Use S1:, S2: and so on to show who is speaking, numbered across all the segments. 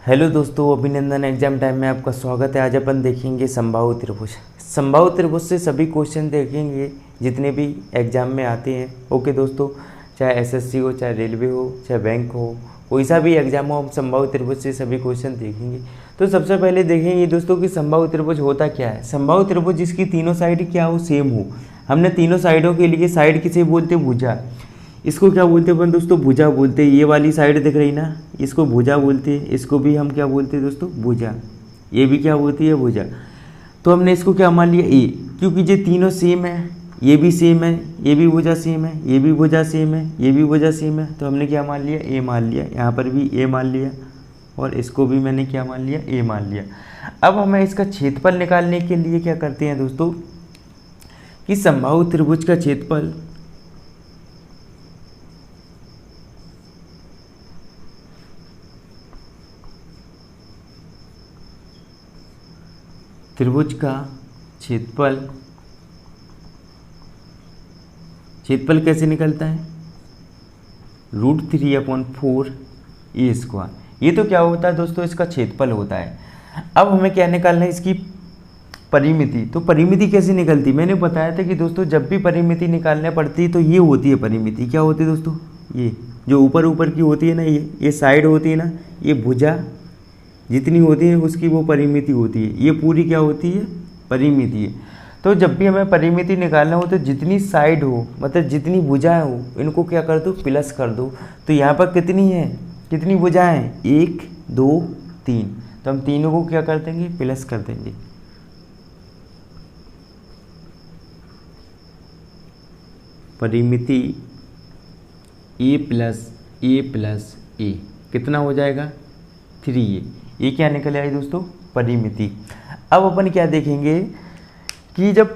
S1: Hello दोस्तों, अभिनंदन। Exam time में आपका स्वागत है। आज अपन देखेंगे समबाहु त्रिभुज। समबाहु त्रिभुज से सभी क्वेश्चन देखेंगे जितने भी एग्जाम में आते हैं। ओके दोस्तों, चाहे एसएससी हो, चाहे रेलवे हो, चाहे बैंक हो, कोई सा भी एग्जाम हो, हम समबाहु त्रिभुज से सभी क्वेश्चन देखेंगे। तो सबसे पहले देखेंगे दोस्तों कि समबाहु त्रिभुज होता क्या है। समबाहु त्रिभुज जिसकी तीनों साइड क्या हो, सेम हो। हमने तीनों साइडों के लिए साइड किसे बोलते हैं, भुजा। इसको क्या बोलते हैं अपन दोस्तों, भुजा बोलते हैं। ये वाली साइड दिख रही ना, इसको भुजा बोलते हैं। इसको भी हम क्या बोलते हैं दोस्तों, भुजा। ये भी क्या होती है, भुजा। तो हमने इसको क्या मान लिया, ए, क्योंकि ये तीनों सेम है। ये भी सेम है, ये भी भुजा सेम है, ये भी भुजा सेम है, ये भी भुजा सेम है। तो हमने क्या मान लिया, ए मान लिया। यहाँ पर भी ए मान लिया और इसको भी मैंने क्या मान लिया, ए मान लिया। अब हमें इसका क्षेत्रफल निकालने के लिए क्या करते हैं दोस्तों कि समबाहु त्रिभुज का क्षेत्रफल त्रिभुज का क्षेत्रफल कैसे निकलता है, √3/4 ए स्क्वायर। ये तो क्या होता है दोस्तों, इसका क्षेत्रफल होता है। अब हमें क्या निकालना है, इसकी परिमिति। तो परिमिति कैसे निकलती, मैंने बताया था कि दोस्तों जब भी परिमिति निकालने पड़ती है तो ये होती है परिमिति। क्या होती है दोस्तों, ये जो ऊपर ऊपर की होती है ना, ये साइड होती है ना, ये भुजा जितनी होती है उसकी वो परिमिति होती है। ये पूरी क्या होती है, परिमिति है। तो जब भी हमें परिमिति निकालना हो तो जितनी साइड हो, मतलब जितनी भुजाएं हो, इनको क्या कर दो, प्लस कर दो। तो यहाँ पर कितनी है, कितनी भुजाएं हैं, 1 2 3। तो हम तीनों को क्या कर देंगे, प्लस कर देंगे। परिमिति a प्लस a कितना हो जाएगा, 3a। ये क्या निकल आई दोस्तों, परिमिति। अब अपन क्या देखेंगे कि जब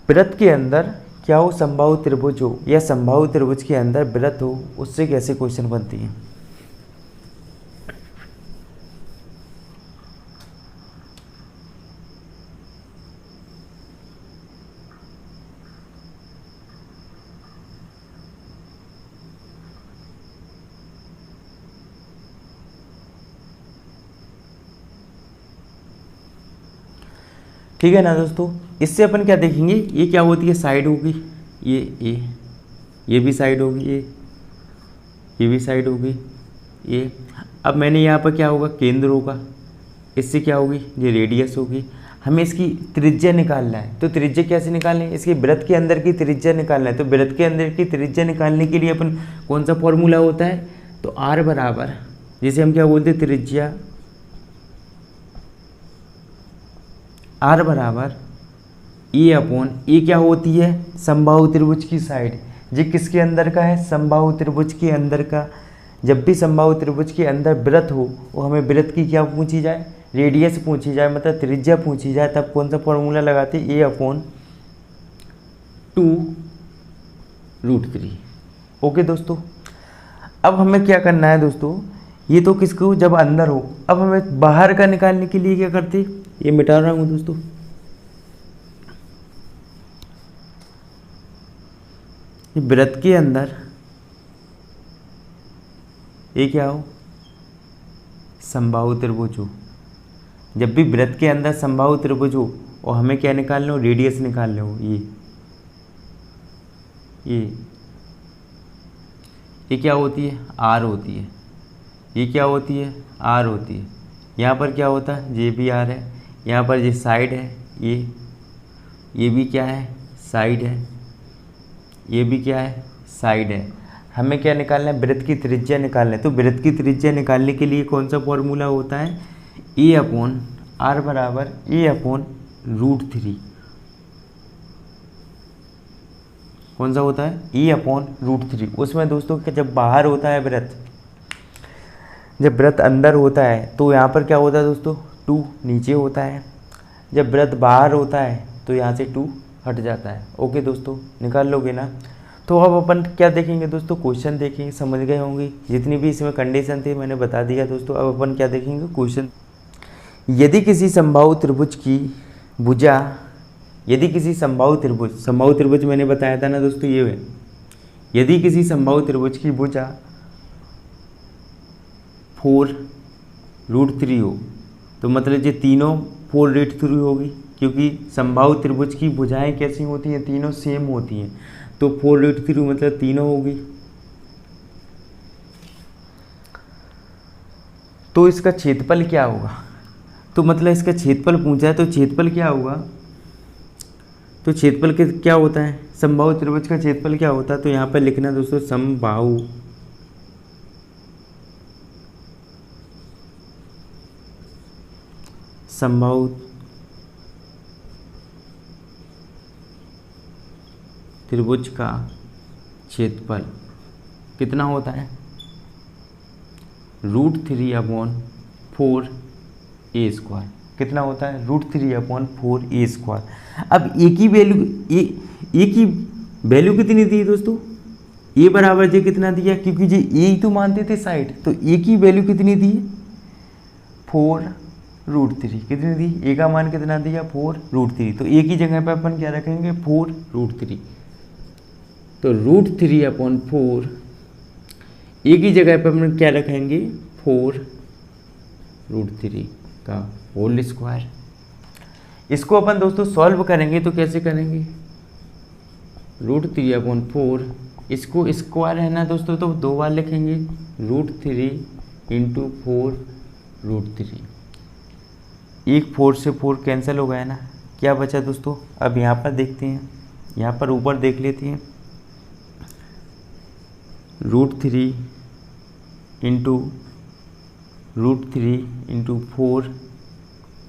S1: वृत्त के अंदर क्या हो, समबाहु त्रिभुज हो या समबाहु त्रिभुज के अंदर वृत्त हो, उससे कैसे क्वेश्चन बनती है। ठीक है ना दोस्तों। इससे अपन क्या देखेंगे, ये क्या होती है, साइड होगी। ये भी साइड होगी, ये भी साइड होगी, ये। अब मैंने यहाँ पर क्या होगा, केंद्र होगा। इससे क्या होगी, ये रेडियस होगी। हमें इसकी त्रिज्या निकालना है। तो त्रिज्या कैसे निकालनी है, इसके वृत्त के अंदर की त्रिज्या निकालना है। तो वृत्त के अंदर की त्रिज्या निकालने के लिए अपन कौन सा फॉर्मूला होता है, तो R बराबर, जिसे हम क्या बोलते हैं, त्रिज्या। R बराबर E/A क्या होती है, समबाहु त्रिभुज की साइड। ये किसके अंदर का है, समबाहु त्रिभुज के अंदर का। जब भी समबाहु त्रिभुज के अंदर वृत्त हो, वो हमें वृत्त की क्या पूछी जाए, रेडियस पूछी जाए, मतलब त्रिज्या पूछी जाए, तब कौन सा फॉर्मूला लगाते हैं, A/2√3। ओके दोस्तों। अब हमें क्या करना है दोस्तों, ये तो किसको, जब अंदर हो। अब हमें बाहर का निकालने के लिए क्या करते, ये मिटा रहा हूं दोस्तों। ये वृत्त के अंदर ये क्या हो, समबाहु त्रिभुज हो। जब भी वृत्त के अंदर समबाहु त्रिभुज हो और हमें क्या निकालना हो, रेडियस निकालना हो। ये क्या होती है, R होती है। ये क्या होती है, R होती है। यहाँ पर क्या होता है, ये भी R है। यहाँ पर ये साइड है, ये भी क्या है, साइड है। ये भी क्या है, साइड है। हमें क्या निकालना है, वृत्त की त्रिज्या निकालना है। तो वृत्त की त्रिज्या निकालने के लिए कौन सा फॉर्मूला होता है, A/R बराबर A/√3। कौन सा होता है, A/√3। उसमें दोस्तों जब बाहर होता है वृत्त, जब वृत्त अंदर होता है तो यहाँ पर क्या होता है दोस्तों, 2 नीचे होता है। जब वृत्त बाहर होता है तो यहाँ से 2 हट जाता है। ओके दोस्तों, निकाल लोगे ना। तो अब अपन क्या देखेंगे दोस्तों, क्वेश्चन देखेंगे। समझ गए होंगे जितनी भी इसमें कंडीशन थी मैंने बता दिया दोस्तों। अब अपन क्या देखेंगे, क्वेश्चन। यदि किसी समबाहु त्रिभुज की भुजा, यदि किसी समबाहु त्रिभुज मैंने बताया था ना दोस्तों, ये है। यदि किसी समबाहु त्रिभुज की भुजा 4 √3 हो तो मतलब ये तीनों 4√3 होगी, क्योंकि समबाहु त्रिभुज की भुजाएं कैसी होती हैं, तीनों सेम होती हैं, तो 4√3 मतलब तीनों होगी। तो इसका क्षेत्रफल क्या होगा, तो मतलब इसका क्षेत्रफल पूछा है, तो क्षेत्रफल क्या होगा, तो क्षेत्रफल के क्या होता है, समबाहु त्रिभुज का क्षेत्रफल क्या होता है, तो यहाँ पर लिखना दोस्तों समबाहु त्रिभुज का क्षेत्रफल कितना होता है, √3/4 a²। कितना होता है, √3/4 a²। अब एक ही वैल्यू कितनी दी दोस्तों, a बराबर जे कितना दिया, क्योंकि जे a ही तो मानते थे साइड, तो a की वैल्यू कितनी दी, 4√3। कितनी दी, a का मान कितना दिया, 4√3। तो a की जगह पर अपन क्या रखेंगे, 4√3। तो √3/4 a की जगह पर अपन क्या रखेंगे, 4√3 का होल स्क्वायर। इसको अपन दोस्तों सॉल्व करेंगे तो कैसे करेंगे, √3/4, इसको स्क्वायर है ना दोस्तों, तो 2 बार लिखेंगे, √3 × 4√3। एक 4 से 4 कैंसिल हो गया ना, क्या बचा दोस्तों। अब यहाँ पर देखते हैं, यहाँ पर ऊपर देख लेते हैं, √3 ×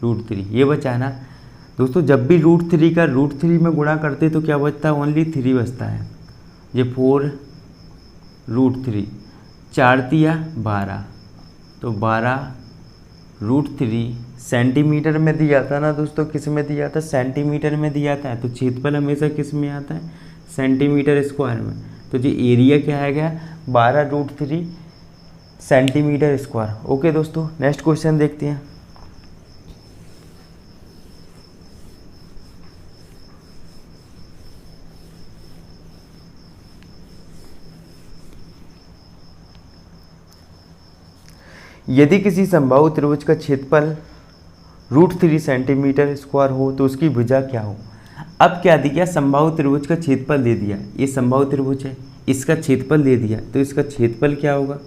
S1: 4√3 ये बचा ना दोस्तों। जब भी √3 का √3 में गुणा करते तो क्या बचता है, ओनली 3 बचता है। ये 4√3, 4 तिया 12, तो 12√3 सेंटीमीटर में दिया था ना दोस्तों, किस में दिया था, सेंटीमीटर में दिया था। तो क्षेत्रफल हमेशा किस में आता है, सेंटीमीटर स्क्वायर में। तो ये एरिया क्या आएगा, 12√3 सेंटीमीटर स्क्वायर। ओके दोस्तों, नेक्स्ट क्वेश्चन देखते हैं। यदि किसी समबाहु त्रिभुज का क्षेत्रफल √3 सेंटीमीटर स्क्वायर हो तो उसकी भुजा क्या हो। अब क्या दिया, समबाहु त्रिभुज का क्षेत्रफल दे दिया, ये समबाहु त्रिभुज है, इसका क्षेत्रफल दे दिया, तो इसका क्षेत्रफल क्या होगा,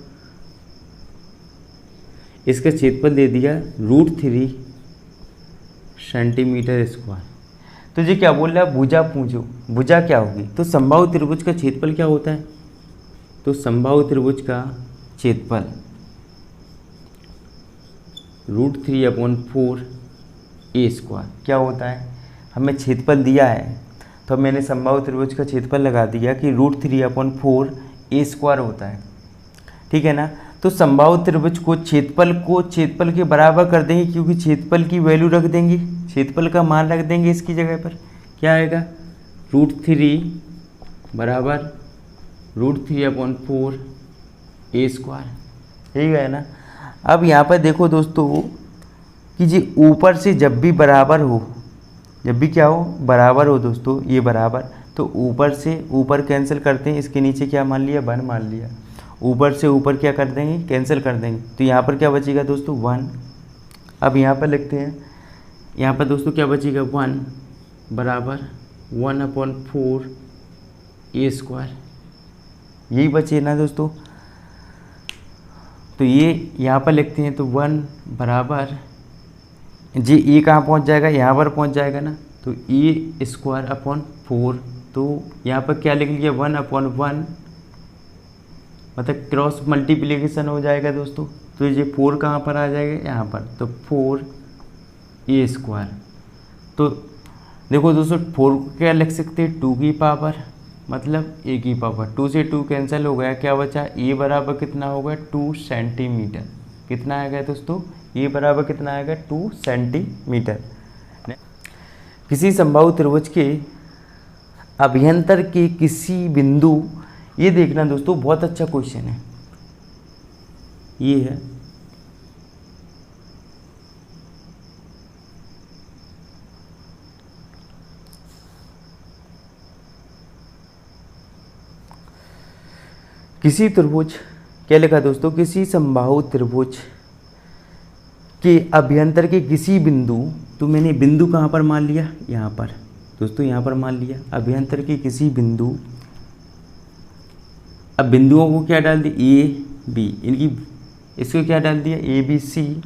S1: इसका क्षेत्रफल दे दिया √3 सेंटीमीटर स्क्वायर। तो ये क्या बोल रहा है, भुजा पूछो, भुजा क्या होगी। तो समबाहु त्रिभुज का क्षेत्रफल क्या होता है, तो समबाहु त्रिभुज का क्षेत्रफल √3/4 a² क्या होता है। हमें क्षेत्रफल दिया है तो मैंने समबाहु त्रिभुज का क्षेत्रफल लगा दिया कि √3/4 a² होता है, ठीक है ना। तो समबाहु त्रिभुज को क्षेत्रफल के बराबर कर देंगे, क्योंकि क्षेत्रफल की वैल्यू रख देंगे, क्षेत्रफल का मान रख देंगे इसकी जगह पर। क्या आएगा, √3 बराबर √3/4 a², ठीक है ना। अब यहाँ पर देखो दोस्तों कि जी ऊपर से जब भी बराबर हो, जब भी क्या हो, बराबर हो दोस्तों, ये बराबर, तो ऊपर से ऊपर कैंसिल करते हैं, इसके नीचे क्या मान लिया, 1 मान लिया, ऊपर से ऊपर क्या कर देंगे, कैंसिल कर देंगे, तो यहाँ पर क्या बचेगा दोस्तों, 1। अब यहाँ पर लिखते हैं, यहाँ पर दोस्तों क्या बचेगा, 1 बराबर 1/4 a², यही बचे ना दोस्तों। तो ये यहाँ पर लिखते हैं, तो 1 बराबर जी ए कहाँ पहुँच जाएगा, यहाँ पर पहुँच जाएगा ना, तो a²/4। तो यहाँ पर क्या लिख लिया, 1/1, मतलब क्रॉस मल्टीप्लिकेशन हो जाएगा दोस्तों। तो ये 4 कहाँ पर आ जाएगा, यहाँ पर, तो 4a²। तो देखो दोस्तों 4 क्या लिख सकते हैं, 2 की पावर, मतलब a की पावर, 2 से 2 कैंसिल हो गया, क्या बचा, a बराबर कितना होगा, 2 सेंटीमीटर। कितना आएगा दोस्तों, a बराबर कितना आएगा, 2 सेंटीमीटर। किसी समबाहु त्रिभुज के अभ्यंतर के किसी बिंदु, ये देखना दोस्तों बहुत अच्छा क्वेश्चन है, ये है किसी त्रिभुज, क्या लिखा दोस्तों, किसी समबाहु त्रिभुज के अभ्यंतर के किसी बिंदु, तो मैंने बिंदु कहाँ पर मान लिया, यहाँ पर दोस्तों, यहाँ पर मान लिया अभ्यंतर के किसी बिंदु। अब बिंदुओं को क्या डाल दिया, ए बी, इनकी इसको क्या डाल दिया, ए बी सी।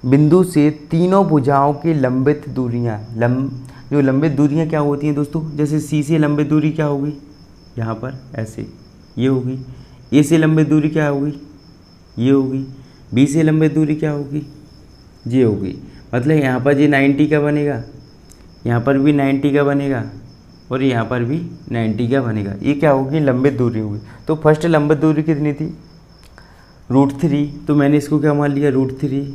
S1: बिंदु से तीनों भुजाओं की लंबित दूरियाँ, जो लंबित दूरियाँ क्या होती हैं दोस्तों, जैसे सी से लंबित दूरी क्या होगी, यहाँ पर ऐसे ये होगी। ए से लंबित दूरी क्या होगी, ये होगी। बी से लंबित दूरी क्या होगी, ये होगी। मतलब यहाँ पर ये 90 का बनेगा, यहाँ पर भी 90 का बनेगा और यहाँ पर भी 90 का बनेगा। ये क्या होगी, लंबित दूरी होगी। तो फर्स्ट लंबित दूरी कितनी थी, √3, तो मैंने इसको क्या मान लिया, √3।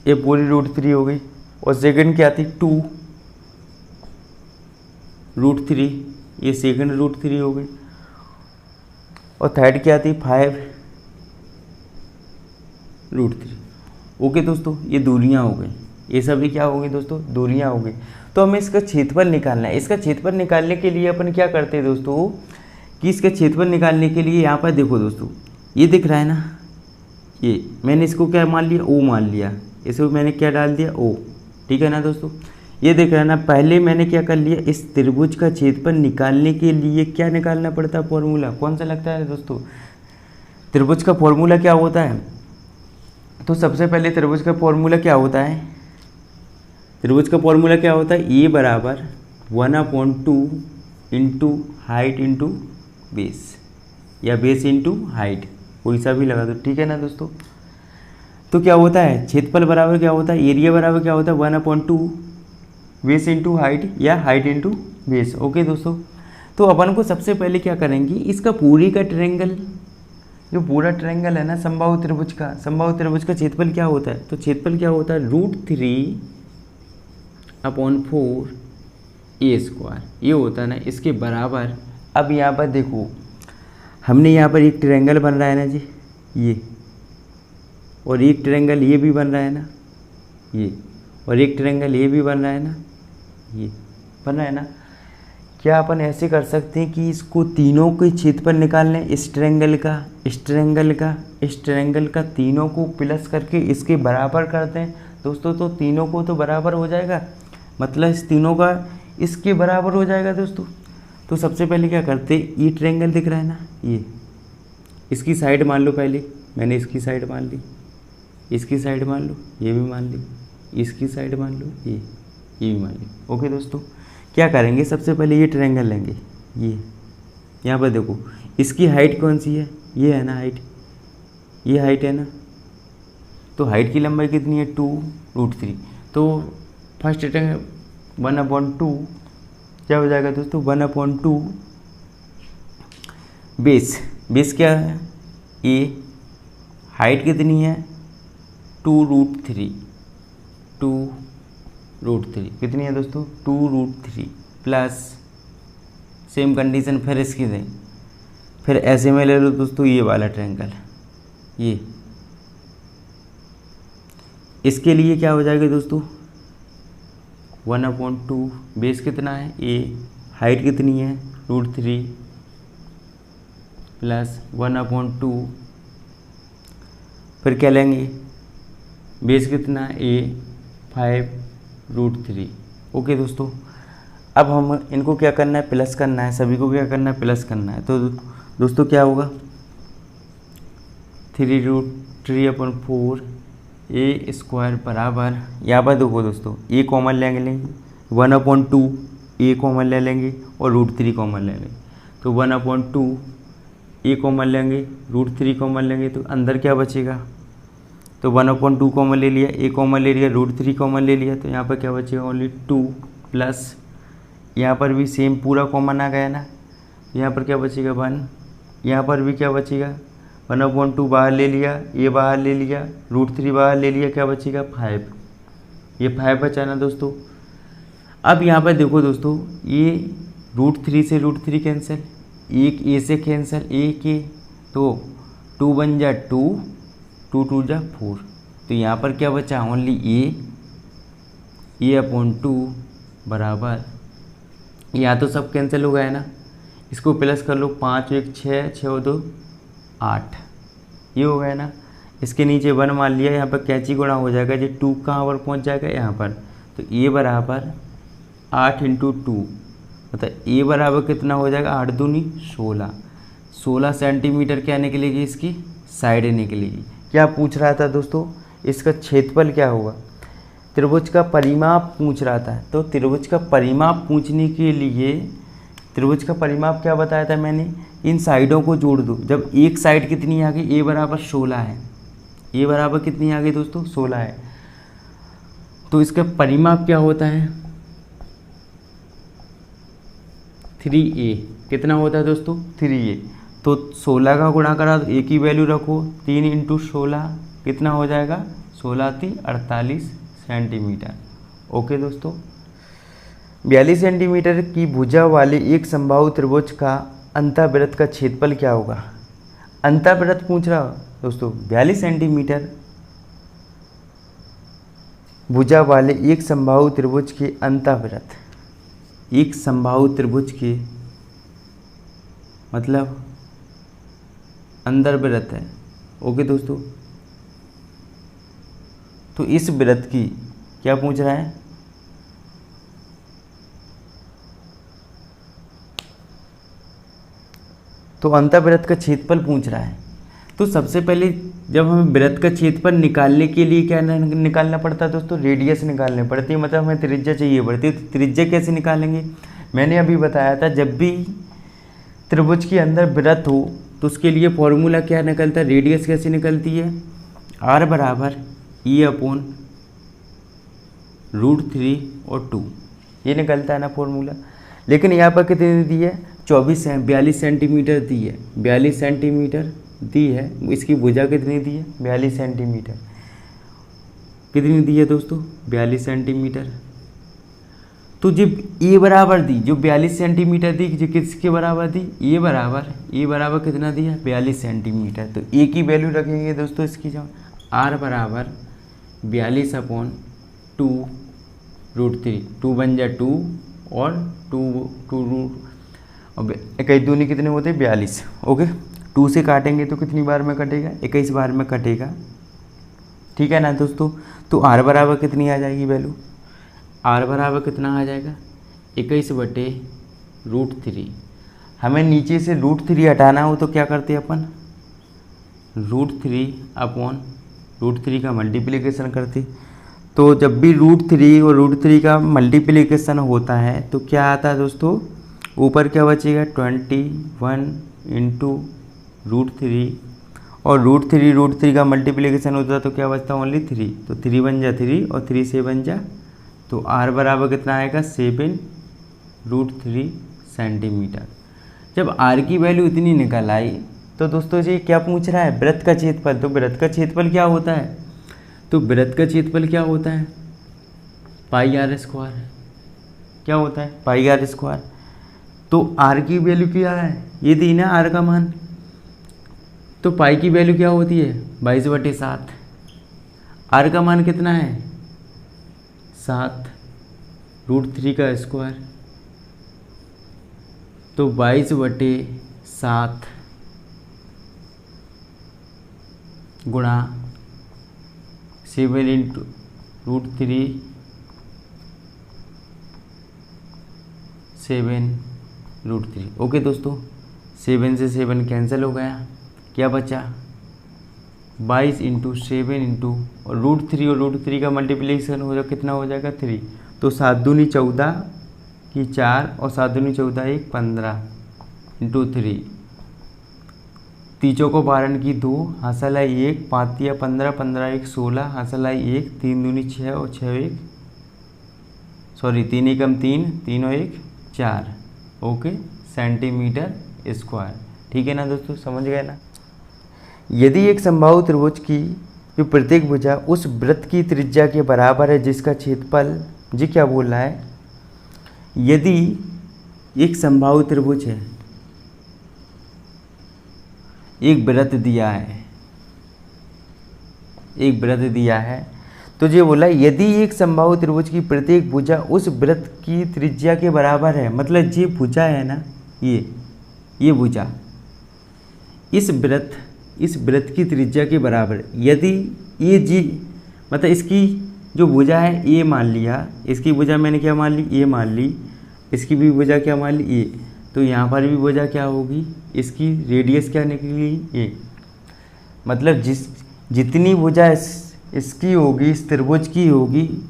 S1: ये पूरी √3 हो गई। और सेकंड क्या थी, 2 √3, ये सेकंड √3 हो गई। और थर्ड क्या थी, 5 √3। ओके दोस्तों, ये दूरियां हो गई, ये सभी क्या हो गई दोस्तों, दूरियां हो गई। तो हमें इसका क्षेत्रफल निकालना है। इसका क्षेत्रफल निकालने के लिए अपन क्या करते हैं दोस्तों, कि इसका क्षेत्रफल निकालने के लिए यहाँ पर देखो दोस्तों, ये दिख रहा है ना, ये मैंने इसको क्या मान लिया, ओ मान लिया। इसको मैंने क्या डाल दिया, ओ, ठीक है ना दोस्तों। ये देख रहा है ना, पहले मैंने क्या कर लिया, इस त्रिभुज का क्षेत्रफल निकालने के लिए क्या निकालना पड़ता है, फॉर्मूला कौन सा लगता है दोस्तों, त्रिभुज का फॉर्मूला क्या होता है। तो सबसे पहले त्रिभुज का फॉर्मूला क्या होता है, त्रिभुज का फॉर्मूला क्या होता है, ए बराबर 1/2 इंटू हाइट इंटू बेस, या बेस इंटू हाइट, कोई सा भी लगा दो, ठीक है ना दोस्तों। तो क्या होता है, क्षेत्रफल बराबर क्या होता है, एरिया बराबर क्या होता है, 1/2 बेस इंटू हाइट या हाइट इंटू बेस। ओके दोस्तों, तो अपन को सबसे पहले क्या करेंगे, इसका पूरी का ट्रायंगल, जो पूरा ट्रायंगल है ना समबाहु त्रिभुज का, समबाहु त्रिभुज का क्षेत्रफल क्या होता है, तो क्षेत्रफल क्या होता है, √3/4 A², ये होता है ना, इसके बराबर। अब यहाँ पर देखो, हमने यहाँ पर एक ट्रायंगल बन रहा है ना जी, ये, और एक ट्रायंगल ये भी बन रहा है ना, ये, और एक ट्रायंगल ये भी बन रहा है ना, ये बन रहा है ना। क्या अपन ऐसे कर सकते हैं कि इसको तीनों के क्षेत्रफल निकालने, इस ट्रायंगल का, इस ट्रायंगल का, इस ट्रायंगल का, तीनों को प्लस करके इसके बराबर करते हैं दोस्तों, तो तीनों को तो बराबर हो जाएगा, मतलब इस तीनों का इसके बराबर हो जाएगा दोस्तों। तो सबसे पहले क्या करते, ये ट्रायंगल दिख रहा है ना, ये, इसकी साइड मान लो, पहले मैंने इसकी साइड मान ली, इसकी साइड मान लो, ये भी मान ली, इसकी साइड मान लो, ये भी मान ली। ओके दोस्तों, क्या करेंगे, सबसे पहले ये ट्रायंगल लेंगे, ये यहाँ पर देखो, इसकी हाइट कौन सी है, ये है ना हाइट, ये हाइट है ना, तो हाइट की लंबाई कितनी है, 2√3। तो फर्स्ट ट्रायंगल 1/2 क्या हो जाएगा दोस्तों, 1/2 बेस, बेस क्या है, ए, हाइट कितनी है, 2√3, 2√3 कितनी है दोस्तों, 2√3 प्लस, सेम कंडीशन फिर इसकी दें, फिर ऐसे में ले लो दोस्तों, ये वाला ट्रायंगल, ये, इसके लिए क्या हो जाएगा दोस्तों, 1/2 बेस कितना है, ए, हाइट कितनी है, √3 प्लस 1/2, फिर क्या लेंगे, बेस कितना है, ए, 5√3। ओके दोस्तों, अब हम इनको क्या करना है, प्लस करना है, सभी को क्या करना है, प्लस करना है। तो दोस्तों क्या होगा, 3√3/4 A² बराबर, यहाँ पर देखो दोस्तों, ए कॉमन लेंगे, 1/2 ए कॉमन ले लेंगे और √3 कॉमन ले लेंगे। तो 1/2 ए कॉमन लेंगे, √3 कॉमन लेंगे, तो अंदर क्या बचेगा, तो 1/2 कॉमन ले लिया, ए कॉमन ले लिया, √3 कॉमन ले लिया, तो यहाँ पर क्या बचेगा, ओनली 2 प्लस, यहाँ पर भी सेम पूरा कॉमन आ गया ना, यहाँ पर क्या बचेगा 1, यहाँ पर भी क्या बचेगा, 1/2 बाहर ले लिया, ए बाहर ले लिया, √3 बाहर ले लिया, क्या बचेगा 5, ये 5 बचा ना दोस्तों। अब यहाँ पर देखो दोस्तों, ये √3 से √3 कैंसिल, एक ए से कैंसिल, एक ए, तो 2 1 जा 2, 2 2 जा 4, तो यहाँ पर क्या बचा, ओनली A/2 बराबर, यहाँ तो सब कैंसिल हो गया है ना, इसको प्लस कर लो, 5 1 6, 6 2 8, ये हो गया ना, इसके नीचे 1 मान लिया, यहाँ पर कैंची गुणा हो जाएगा, जो 2 कहाँ पर पहुँच जाएगा यहाँ पर, तो ए बराबर 8 × 2, मतलब ए बराबर कितना हो जाएगा, 8 दूनी 16, 16 सेंटीमीटर क्या निकलेगी, इसकी साइड निकलेगी। क्या पूछ रहा था दोस्तों, इसका क्षेत्रफल क्या होगा, त्रिभुज का परिमाप पूछ रहा था। तो त्रिभुज का परिमाप पूछने के लिए त्रिभुज का परिमाप क्या बताया था मैंने, इन साइडों को जोड़ दो। जब एक साइड कितनी आ गई, ए बराबर 16 है, ए बराबर कितनी आ गई दोस्तों, 16 है, तो इसका परिमाप क्या होता है, 3a। कितना होता है दोस्तों, 3a। तो 16 का गुणा करा तो ए की वैल्यू रखो, 3 × 16 कितना हो जाएगा, 16 × 3 48 सेंटीमीटर। ओके दोस्तों, 42 सेंटीमीटर की भुजा वाले एक समबाहु त्रिभुज का अंतःवृत्त का क्षेत्रफल क्या होगा। अंतःवृत्त पूछ रहा दोस्तों, 42 सेंटीमीटर भुजा वाले एक समबाहु त्रिभुज के अंतःवृत्त, एक समबाहु त्रिभुज के मतलब अंदर वृत्त है। ओके दोस्तों, तो इस वृत्त की क्या पूछ रहा है, तो अंतःवृत्त का क्षेत्रफल पूछ रहा है। तो सबसे पहले जब हमें वृत्त का क्षेत्रफल निकालने के लिए क्या निकालना पड़ता है दोस्तों, रेडियस निकालनी पड़ती है, मतलब हमें त्रिज्या चाहिए पड़ती है। तो त्रिज्या कैसे निकालेंगे, मैंने अभी बताया था, जब भी त्रिभुज के अंदर वृत्त हो तो उसके लिए फॉर्मूला क्या निकलता है, रेडियस कैसे निकलती है, r बराबर E/√3 और 2, ये निकलता है ना फॉर्मूला। लेकिन यहाँ पर कितनी दी है, 42 सेंटीमीटर दी है, 42 सेंटीमीटर दी है। इसकी भुजा कितनी दी है, 42 सेंटीमीटर। कितनी दी है दोस्तों, 42 सेंटीमीटर। तो जब ए बराबर दी, जो 42 सेंटीमीटर दी, जो किसके बराबर दी, ए बराबर कितना दिया, 42 सेंटीमीटर। तो ए की वैल्यू रखेंगे दोस्तों इसकी, जो r बराबर 42/2√3, 2 बन जाए 2 और 2 और 21 दूनी कितने होते हैं, 42। ओके, 2 से काटेंगे तो कितनी बार में कटेगा, 21 बार में कटेगा, ठीक है ना दोस्तों। तो r बराबर कितनी आ जाएगी वैल्यू, r बराबर कितना आ जाएगा, 21/√3। हमें नीचे से √3 हटाना हो तो क्या करते हैं अपन, √3/√3 का मल्टीप्लिकेशन करते। तो जब भी √3 और √3 का मल्टीप्लिकेशन होता है तो क्या आता है दोस्तों, ऊपर क्या बचेगा, 21 × √3, और √3 का मल्टीप्लिकेशन होता है तो क्या बचता है, ओनली 3। तो 3 बन जा 3 और 3 से बन जा, तो r बराबर कितना आएगा, 7√3 सेंटीमीटर। जब r की वैल्यू इतनी निकल आई तो दोस्तों जी क्या पूछ रहा है, वृत्त का क्षेत्रफल। तो वृत्त का क्षेत्रफल क्या होता है, तो वृत्त का क्षेत्रफल क्या होता है, πr²। क्या होता है, πr²। तो r की वैल्यू क्या है, ये दी ना r का मान, तो पाई की वैल्यू क्या होती है, 22/7। r का मान कितना है, 7, √3 का स्क्वायर, तो 22/7 गुणा 7 × √3, 7√3। ओके दोस्तों, 7 से 7 कैंसिल हो गया, क्या बचा, 22 × 7 और √3 का मल्टीप्लिकेशन हो जाएगा, कितना हो जाएगा, 3। तो 7 दूनी 14 की 4 और 7 दूनी 14 1 15 × 3, तीचों को 12 की 2, हासिल आई 1, 5 या 15, 15 1 16, हासिल आई 1, 3 दूनी 6 और 6 1 सॉरी 3 एकम 3, 3 और 1 4। Okay, centimetre square. ठीक है ना दोस्तों, समझ गए ना। यदि एक समबाहु त्रिभुज की जो प्रत्येक भुजा उस वृत्त की त्रिज्या के बराबर है जिसका क्षेत्रफल, जी क्या बोल रहा है, यदि एक समबाहु त्रिभुज है, एक वृत्त दिया है, एक वृत्त दिया है, तो ये बोला यदि एक समबाहु त्रिभुज की प्रत्येक भुजा उस वृत्त की त्रिज्या के बराबर है, मतलब ये भुजा है ना, ये भुजा इस वृत्त इस वृत्त की त्रिज्या के बराबर। यदि ये जी मतलब इसकी जो भुजा है ये मान लिया, इसकी भुजा मैंने क्या मान ली, ये मान ली, इसकी भी भुजा क्या मान ली, ये, तो यहाँ पर भी भुजा क्या होगी, इसकी रेडियस क्या निकली, ये। मतलब जितनी भुजा इसकी होगी, इस त्रिभुज की होगी,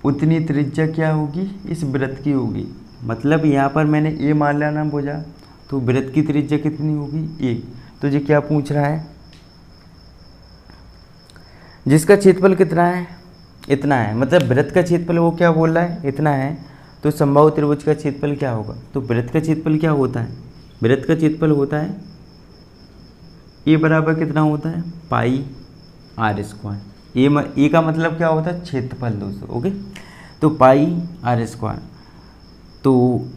S1: उतनी त्रिज्या क्या होगी, इस वृत्त की होगी। मतलब यहाँ पर मैंने ए मान लिया ना भुजा, तो वृत्त की त्रिज्या कितनी होगी, ए। तो ये क्या पूछ रहा है, जिसका क्षेत्रफल कितना है, इतना है। मतलब वृत्त का क्षेत्रफल वो क्या बोल रहा है, इतना है। तो समबाहु त्रिभुज का क्षेत्रफल क्या होगा, तो वृत्त का क्षेत्रफल क्या होता है, वृत्त का क्षेत्रफल होता है ए बराबर कितना होता है, पाई आर स्क्वायर। ए का मतलब क्या होता है, क्षेत्रफल दोस्तों, ओके। तो पाई आर स्क्वायर, तो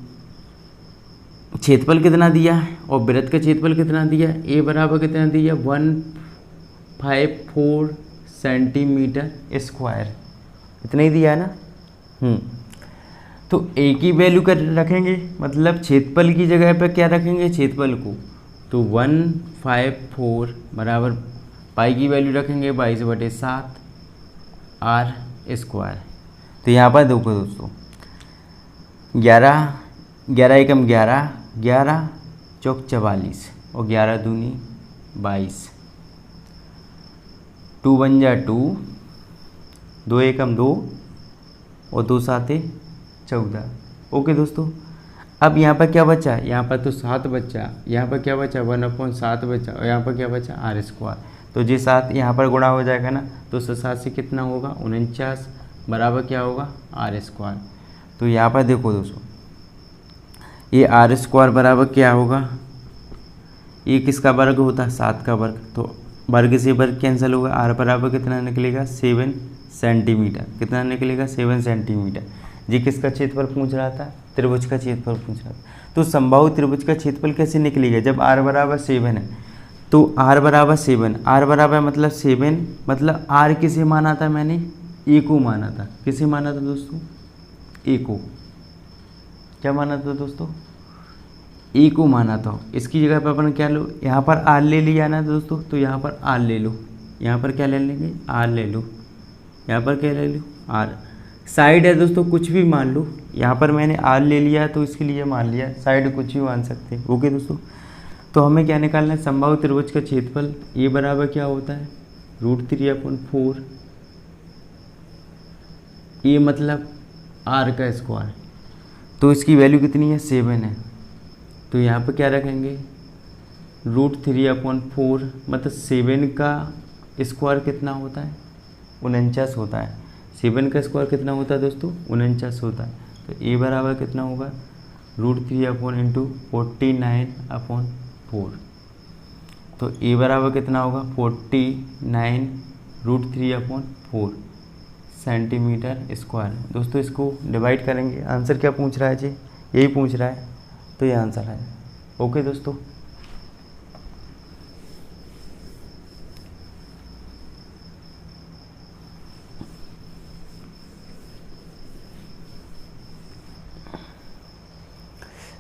S1: क्षेत्रफल कितना दिया है और वृत्त का क्षेत्रफल कितना दिया, ए बराबर कितना दिया, 154 सेंटीमीटर स्क्वायर, इतना ही दिया है ना। तो ए की वैल्यू कर रखेंगे, मतलब क्षेत्रफल की जगह पर क्या रखेंगे, क्षेत्रफल को, तो 154 बराबर पाई की वैल्यू रखेंगे 22/7 आर स्क्वायर। तो यहाँ पर देखो दोस्तों, 11 एकम 11, 11 चौक 44 और 11 दूनी 22, 2 बन जा 2, 2 एकम 2 और 2 साते 14। ओके दोस्तों, अब यहाँ पर क्या बचा, यहाँ पर तो 7 बचा, यहाँ पर क्या बचा 1/7 बचा और यहाँ पर क्या बचा आर स्क्वायर। तो ये 7 यहाँ पर गुणा हो जाएगा ना, तो 7 से कितना होगा 49 बराबर क्या होगा आर स्क्वायर। तो यहाँ पर देखो दोस्तों, ये आर स्क्वायर बराबर क्या होगा, ये किसका वर्ग होता है 7 का वर्ग, तो वर्ग से वर्ग कैंसिल होगा, आर बराबर कितना निकलेगा 7 सेंटीमीटर, कितना निकलेगा 7 सेंटीमीटर। ये किसका क्षेत्रफल पूछ रहा था, त्रिभुज का क्षेत्रफल पूछ रहा था। तो समबाहु त्रिभुज का क्षेत्रफल कैसे निकलेगा, जब आर बराबर 7 है, तो आर बराबर 7, आर बराबर मतलब 7, मतलब आर किसे माना था मैंने, ए को माना था। किसे माना था दोस्तों, ए को, क्या माना था दोस्तों, ए को माना था। इसकी जगह पर अपन क्या लो, यहाँ पर आर ले लिया ना दोस्तों, तो यहाँ पर आर ले लो, यहाँ पर क्या ले लेंगे आर ले लो, यहाँ पर क्या ले लो आर। साइड है दोस्तों कुछ भी मान लो, यहाँ पर मैंने आर ले लिया तो इसके लिए मान लिया, साइड कुछ भी मान सकते हैं। ओके दोस्तों, तो हमें क्या निकालना है, समबाहु त्रिभुज का क्षेत्रफल ये बराबर क्या होता है √3/4, ये मतलब आर का स्क्वायर, तो इसकी वैल्यू कितनी है 7 है। तो यहाँ पर क्या रखेंगे √3/4, मतलब 7 का स्क्वायर कितना होता है 49 होता है। 7 का स्क्वायर कितना होता है दोस्तों 49 होता है। तो ए बराबर कितना होगा √3/49/4। तो ए बराबर कितना होगा 49 √3/4 सेंटीमीटर स्क्वायर। दोस्तों इसको डिवाइड करेंगे, आंसर क्या पूछ रहा है जी, यही पूछ रहा है, तो ये आंसर है। ओके दोस्तों,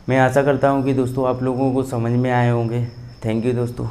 S1: मैं आशा करता हूँ कि दोस्तों आप लोगों को समझ में आए होंगे। थैंक यू दोस्तों।